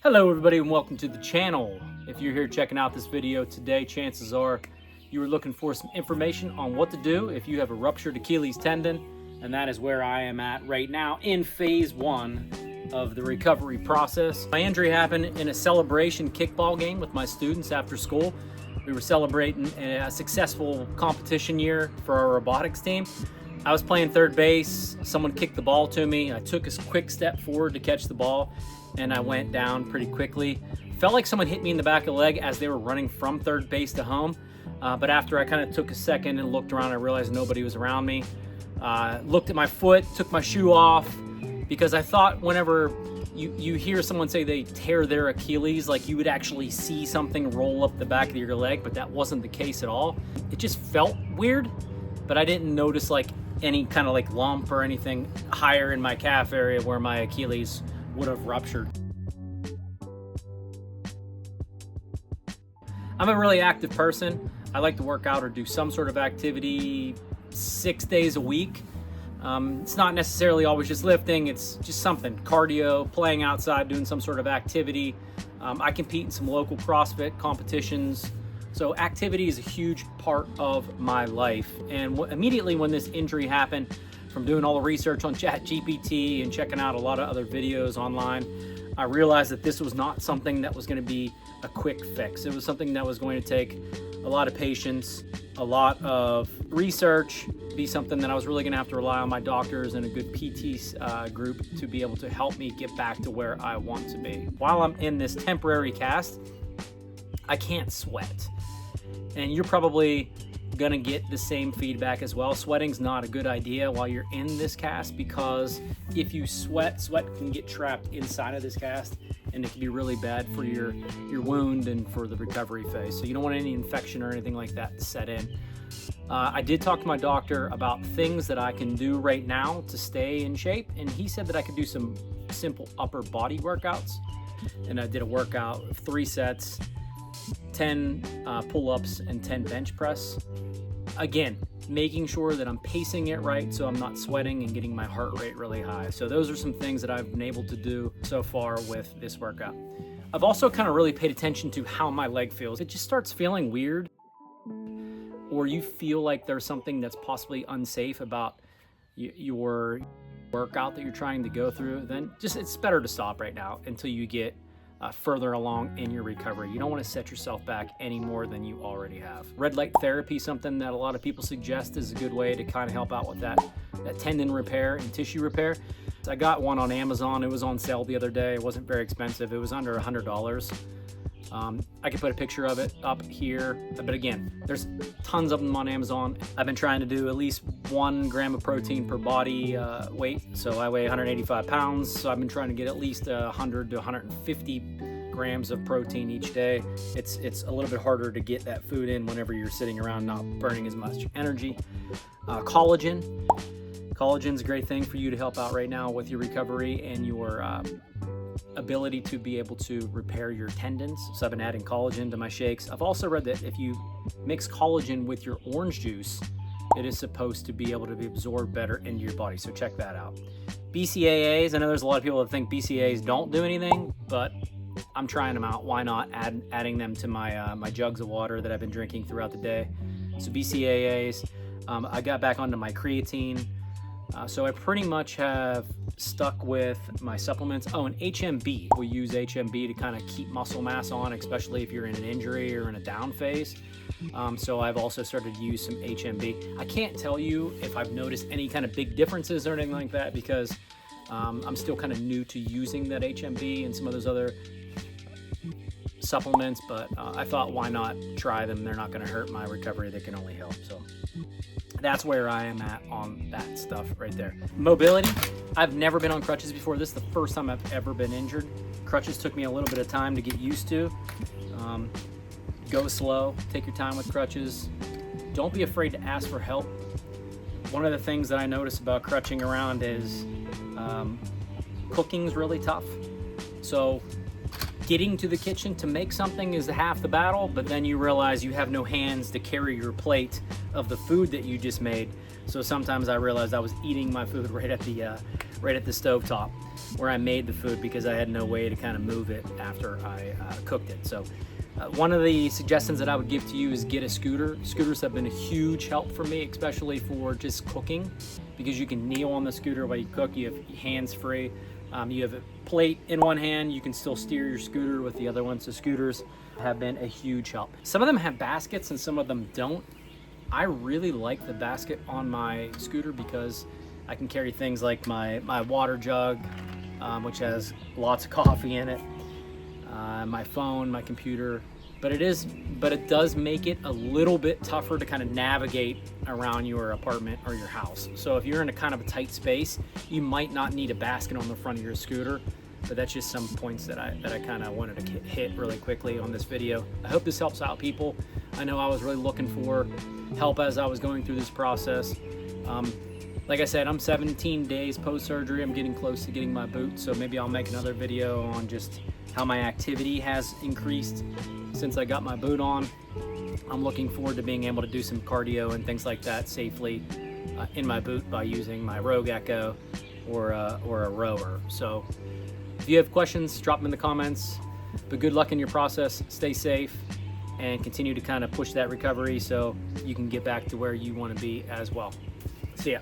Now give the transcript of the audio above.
Hello everybody and welcome to the channel. If you're here checking out this video today, chances are you were looking for some information on what to do if you have a ruptured Achilles tendon, and that is where I am at right now in phase 1 of the recovery process. My injury happened in a celebration kickball game with my students after school. We were celebrating a successful competition year for our robotics team. I was playing third base, someone kicked the ball to me, I took a quick step forward to catch the ball, and I went down pretty quickly. Felt like someone hit me in the back of the leg as they were running from third base to home, but after I kind of took a second and looked around, I realized nobody was around me. Looked at my foot, took my shoe off, because I thought whenever you hear someone say they tear their Achilles, like you would actually see something roll up the back of your leg, but that wasn't the case at all. It just felt weird, but I didn't notice like any kind of like lump or anything higher in my calf area where my Achilles would have ruptured. I'm a really active person. I like to work out or do some sort of activity 6 days a week. It's not necessarily always just lifting, it's just something, cardio, playing outside, doing some sort of activity. I compete in some local CrossFit competitions. So activity is a huge part of my life. And immediately when this injury happened, from doing all the research on ChatGPT and checking out a lot of other videos online, I realized that this was not something that was going to be a quick fix. It was something that was going to take a lot of patience, a lot of research, be something that I was really going to have to rely on my doctors and a good PT group to be able to help me get back to where I want to be. While I'm in this temporary cast, I can't sweat. And you're probably gonna get the same feedback as well. Sweating's not a good idea while you're in this cast, because if you sweat can get trapped inside of this cast and it can be really bad for your wound and for the recovery phase. So you don't want any infection or anything like that to set in. I did talk to my doctor about things that I can do right now to stay in shape, and he said that I could do some simple upper body workouts. And I did a workout of 3 sets, 10 pull-ups and 10 bench press. Again, making sure that I'm pacing it right so I'm not sweating and getting my heart rate really high. So those are some things that I've been able to do so far with this workout. I've also kind of really paid attention to how my leg feels. It just starts feeling weird, or you feel like there's something that's possibly unsafe about your workout that you're trying to go through, then it's better to stop right now until you get further along in your recovery. You don't want to set yourself back any more than you already have. Red light therapy, something that a lot of people suggest is a good way to kind of help out with that tendon repair and tissue repair. So I got one on Amazon. It was on sale the other day. It wasn't very expensive. It was under $100. I could put a picture of it up here, but again, there's tons of them on Amazon. I've been trying to do at least 1 gram of protein per body weight. So I weigh 185 pounds. So I've been trying to get at least 100 to 150 grams of protein each day. It's a little bit harder to get that food in whenever you're sitting around not burning as much energy. Collagen. Collagen's a great thing for you to help out right now with your recovery and your ability to be able to repair your tendons. So I've been adding collagen to my shakes. I've also read that if you mix collagen with your orange juice, it is supposed to be able to be absorbed better into your body. So check that out. BCAAs, I know there's a lot of people that think BCAAs don't do anything, but I'm trying them out. Why not adding them to my my jugs of water that I've been drinking throughout the day. So BCAAs, I got back onto my creatine. So I pretty much have stuck with my supplements. Oh, and HMB. We use HMB to kind of keep muscle mass on, especially if you're in an injury or in a down phase. So I've also started to use some HMB. I can't tell you if I've noticed any kind of big differences or anything like that, because I'm still kind of new to using that HMB and some of those other supplements, but I thought, why not try them? They're not going to hurt my recovery. They can only help. So that's where I am at on that stuff right there. Mobility. I've never been on crutches before. This is the first time I've ever been injured. Crutches took me a little bit of time to get used to. Go slow. Take your time with crutches. Don't be afraid to ask for help. One of the things that I notice about crutching around is cooking's really tough. So getting to the kitchen to make something is half the battle, but then you realize you have no hands to carry your plate of the food that you just made. So sometimes I realized I was eating my food right at the stovetop. where I made the food because I had no way to kind of move it after I cooked it. So one of the suggestions that I would give to you is get a scooter. Scooters have been a huge help for me, especially for just cooking, because you can kneel on the scooter while you cook. You have hands free. You have a plate in one hand. You can still steer your scooter with the other one. So scooters have been a huge help. Some of them have baskets and some of them don't. I really like the basket on my scooter because I can carry things like my water jug, which has lots of coffee in it, my phone, my computer, but it does make it a little bit tougher to kind of navigate around your apartment or your house. So if you're in a kind of a tight space, you might not need a basket on the front of your scooter, but that's just some points that I kind of wanted to hit really quickly on this video. I hope this helps out people. I know I was really looking for help as I was going through this process. Like I said, I'm 17 days post-surgery. I'm getting close to getting my boot, so maybe I'll make another video on just how my activity has increased since I got my boot on. I'm looking forward to being able to do some cardio and things like that safely in my boot by using my Rogue Echo or a rower. So if you have questions, drop them in the comments. But good luck in your process. Stay safe and continue to kind of push that recovery so you can get back to where you want to be as well. See ya.